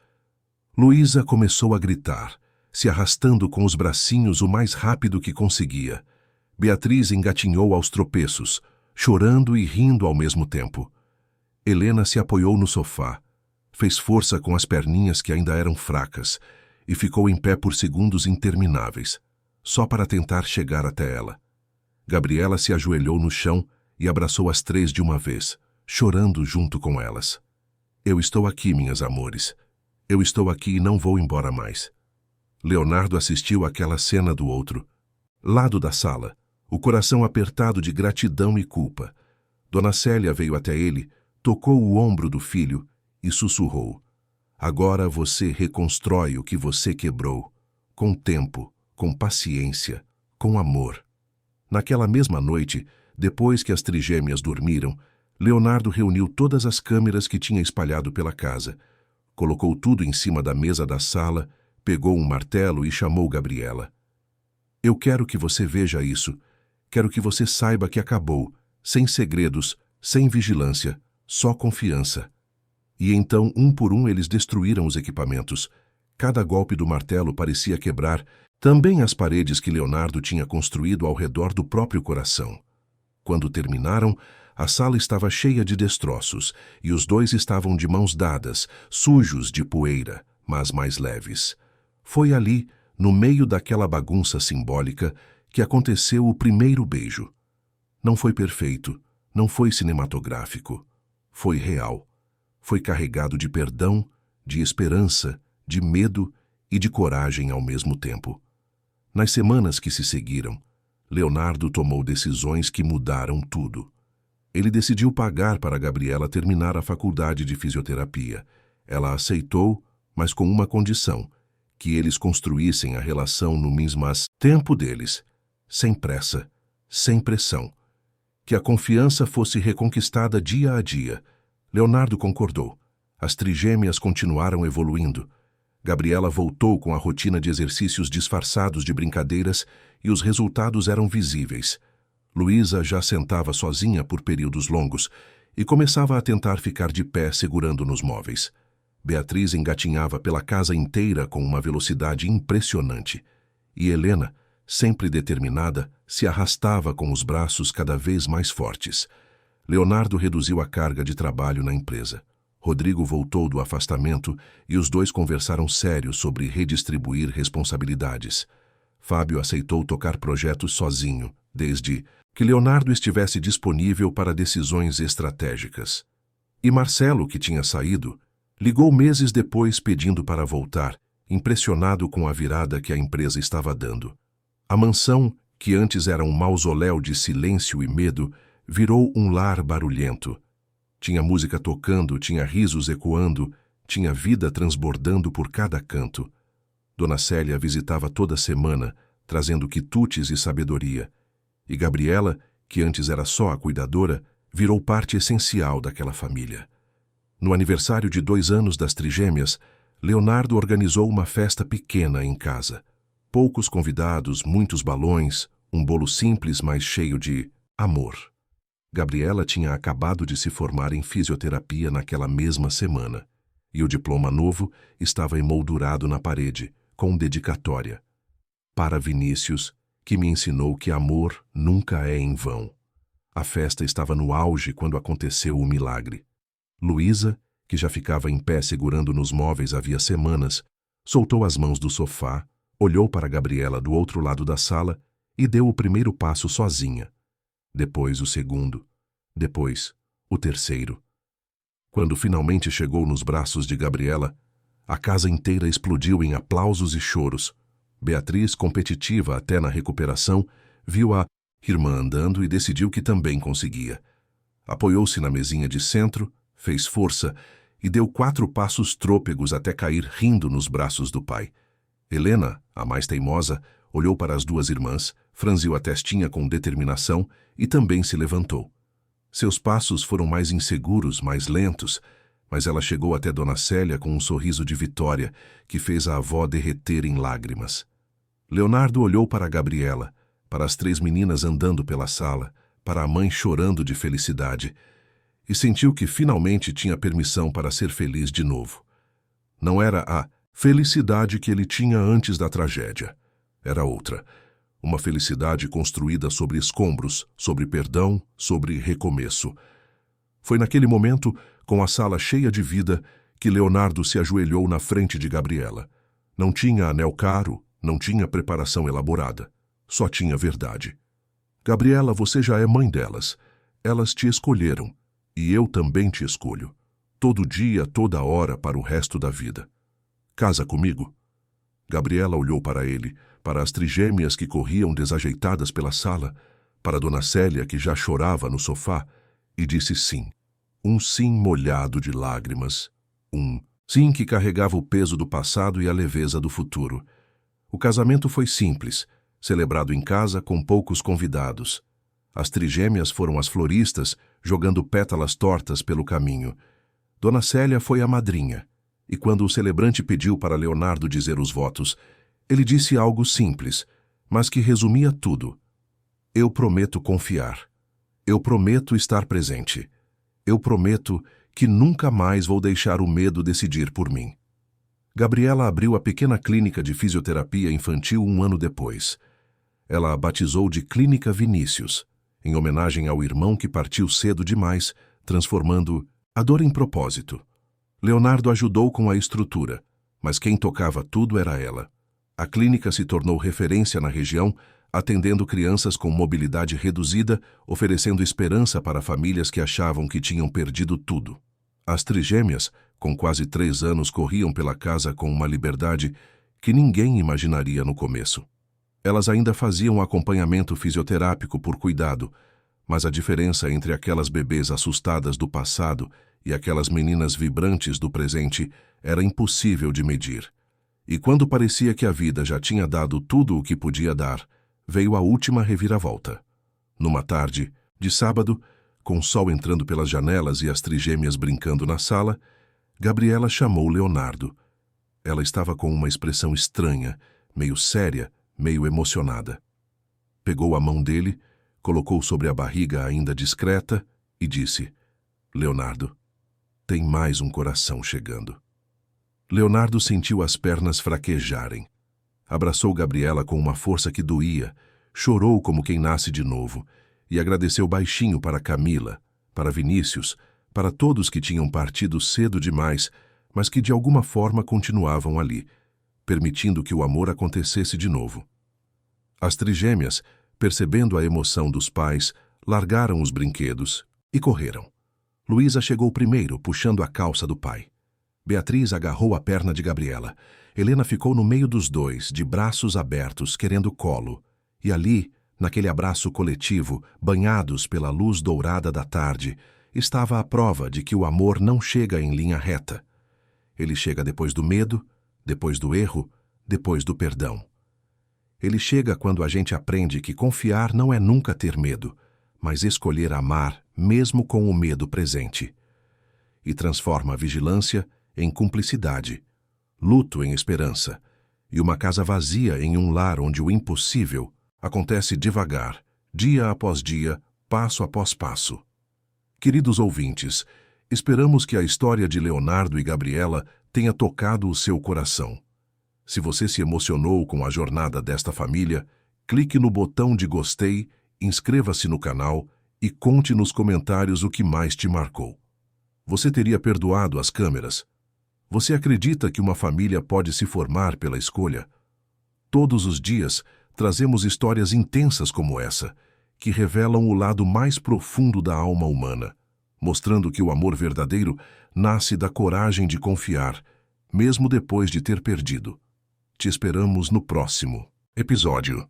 Luísa começou a gritar, se arrastando com os bracinhos o mais rápido que conseguia. Beatriz engatinhou aos tropeços, chorando e rindo ao mesmo tempo. Helena se apoiou no sofá, fez força com as perninhas que ainda eram fracas e ficou em pé por segundos intermináveis, só para tentar chegar até ela. Gabriela se ajoelhou no chão e abraçou as três de uma vez, chorando junto com elas. Eu estou aqui, minhas amores. Eu estou aqui e não vou embora mais. Leonardo assistiu àquela cena do outro lado da sala, o coração apertado de gratidão e culpa. Dona Célia veio até ele, tocou o ombro do filho e sussurrou: agora você reconstrói o que você quebrou, com tempo, com paciência, com amor. Naquela mesma noite, depois que as trigêmeas dormiram, Leonardo reuniu todas as câmeras que tinha espalhado pela casa, colocou tudo em cima da mesa da sala, pegou um martelo e chamou Gabriela. Eu quero que você veja isso. Quero que você saiba que acabou, sem segredos, sem vigilância, só confiança. E então, um por um, eles destruíram os equipamentos. Cada golpe do martelo parecia quebrar também as paredes que Leonardo tinha construído ao redor do próprio coração. Quando terminaram, a sala estava cheia de destroços, e os dois estavam de mãos dadas, sujos de poeira, mas mais leves. Foi ali, no meio daquela bagunça simbólica, que aconteceu o primeiro beijo. Não foi perfeito, não foi cinematográfico. Foi real. Foi carregado de perdão, de esperança, de medo e de coragem ao mesmo tempo. Nas semanas que se seguiram, Leonardo tomou decisões que mudaram tudo. Ele decidiu pagar para Gabriela terminar a faculdade de fisioterapia. Ela aceitou, mas com uma condição: que eles construíssem a relação no mesmo tempo deles, sem pressa, sem pressão. Que a confiança fosse reconquistada dia a dia. Leonardo concordou. As trigêmeas continuaram evoluindo. Gabriela voltou com a rotina de exercícios disfarçados de brincadeiras e os resultados eram visíveis. Luísa já sentava sozinha por períodos longos e começava a tentar ficar de pé segurando nos móveis. Beatriz engatinhava pela casa inteira com uma velocidade impressionante. E Helena, sempre determinada, se arrastava com os braços cada vez mais fortes. Leonardo reduziu a carga de trabalho na empresa. Rodrigo voltou do afastamento e os dois conversaram sério sobre redistribuir responsabilidades. Fábio aceitou tocar projetos sozinho, desde que Leonardo estivesse disponível para decisões estratégicas. E Marcelo, que tinha saído, ligou meses depois pedindo para voltar, impressionado com a virada que a empresa estava dando. A mansão, que antes era um mausoléu de silêncio e medo, virou um lar barulhento. Tinha música tocando, tinha risos ecoando, tinha vida transbordando por cada canto. Dona Célia visitava toda semana, trazendo quitutes e sabedoria. E Gabriela, que antes era só a cuidadora, virou parte essencial daquela família. No aniversário de 2 anos das trigêmeas, Leonardo organizou uma festa pequena em casa. Poucos convidados, muitos balões, um bolo simples, mas cheio de amor. Gabriela tinha acabado de se formar em fisioterapia naquela mesma semana, e o diploma novo estava emoldurado na parede, com dedicatória. Para Vinícius, que me ensinou que amor nunca é em vão. A festa estava no auge quando aconteceu o milagre. Luísa, que já ficava em pé segurando nos móveis havia semanas, soltou as mãos do sofá, olhou para Gabriela do outro lado da sala e deu o primeiro passo sozinha. Depois o segundo, depois o terceiro. Quando finalmente chegou nos braços de Gabriela, a casa inteira explodiu em aplausos e choros. Beatriz, competitiva até na recuperação, viu a irmã andando e decidiu que também conseguia. Apoiou-se na mesinha de centro, fez força e deu 4 passos trôpegos até cair rindo nos braços do pai. Helena, a mais teimosa, olhou para as 2 irmãs, franziu a testinha com determinação e também se levantou. Seus passos foram mais inseguros, mais lentos, mas ela chegou até Dona Célia com um sorriso de vitória que fez a avó derreter em lágrimas. Leonardo olhou para Gabriela, para as 3 meninas andando pela sala, para a mãe chorando de felicidade, e sentiu que finalmente tinha permissão para ser feliz de novo. Não era a felicidade que ele tinha antes da tragédia. Era outra. Uma felicidade construída sobre escombros, sobre perdão, sobre recomeço. Foi naquele momento, com a sala cheia de vida, que Leonardo se ajoelhou na frente de Gabriela. Não tinha anel caro, não tinha preparação elaborada. Só tinha verdade. Gabriela, você já é mãe delas. Elas te escolheram. E eu também te escolho. Todo dia, toda hora, para o resto da vida. Casa comigo? Gabriela olhou para ele, para as trigêmeas que corriam desajeitadas pela sala, para Dona Célia que já chorava no sofá, e disse sim. Um sim molhado de lágrimas. Um sim que carregava o peso do passado e a leveza do futuro. O casamento foi simples, celebrado em casa com poucos convidados. As trigêmeas foram as floristas, jogando pétalas tortas pelo caminho. Dona Célia foi a madrinha, e quando o celebrante pediu para Leonardo dizer os votos, ele disse algo simples, mas que resumia tudo. Eu prometo confiar. Eu prometo estar presente. Eu prometo que nunca mais vou deixar o medo decidir por mim. Gabriela abriu a pequena clínica de fisioterapia infantil 1 ano depois. Ela a batizou de Clínica Vinícius, em homenagem ao irmão que partiu cedo demais, transformando a dor em propósito. Leonardo ajudou com a estrutura, mas quem tocava tudo era ela. A clínica se tornou referência na região, atendendo crianças com mobilidade reduzida, oferecendo esperança para famílias que achavam que tinham perdido tudo. As trigêmeas, com quase 3 anos, corriam pela casa com uma liberdade que ninguém imaginaria no começo. Elas ainda faziam acompanhamento fisioterápico por cuidado, mas a diferença entre aquelas bebês assustadas do passado e aquelas meninas vibrantes do presente era impossível de medir. E quando parecia que a vida já tinha dado tudo o que podia dar, veio a última reviravolta. Numa tarde, de sábado, com o sol entrando pelas janelas e as trigêmeas brincando na sala, Gabriela chamou Leonardo. Ela estava com uma expressão estranha, meio séria, meio emocionada. Pegou a mão dele, colocou sobre a barriga ainda discreta e disse: Leonardo, tem mais um coração chegando. Leonardo sentiu as pernas fraquejarem. Abraçou Gabriela com uma força que doía, chorou como quem nasce de novo e agradeceu baixinho para Camila, para Vinícius, para todos que tinham partido cedo demais, mas que de alguma forma continuavam ali, permitindo que o amor acontecesse de novo. As trigêmeas, percebendo a emoção dos pais, largaram os brinquedos e correram. Luísa chegou primeiro, puxando a calça do pai. Beatriz agarrou a perna de Gabriela. Helena ficou no meio dos dois, de braços abertos, querendo colo. E ali, naquele abraço coletivo, banhados pela luz dourada da tarde, estava a prova de que o amor não chega em linha reta. Ele chega depois do medo, depois do erro, depois do perdão. Ele chega quando a gente aprende que confiar não é nunca ter medo, mas escolher amar mesmo com o medo presente. E transforma a vigilância em cumplicidade, luto em esperança, e uma casa vazia em um lar onde o impossível acontece devagar, dia após dia, passo após passo. Queridos ouvintes, esperamos que a história de Leonardo e Gabriela tenha tocado o seu coração. Se você se emocionou com a jornada desta família, clique no botão de gostei, inscreva-se no canal e conte nos comentários o que mais te marcou. Você teria perdoado as câmeras? Você acredita que uma família pode se formar pela escolha? Todos os dias, trazemos histórias intensas como essa, que revelam o lado mais profundo da alma humana, mostrando que o amor verdadeiro nasce da coragem de confiar, mesmo depois de ter perdido. Te esperamos no próximo episódio.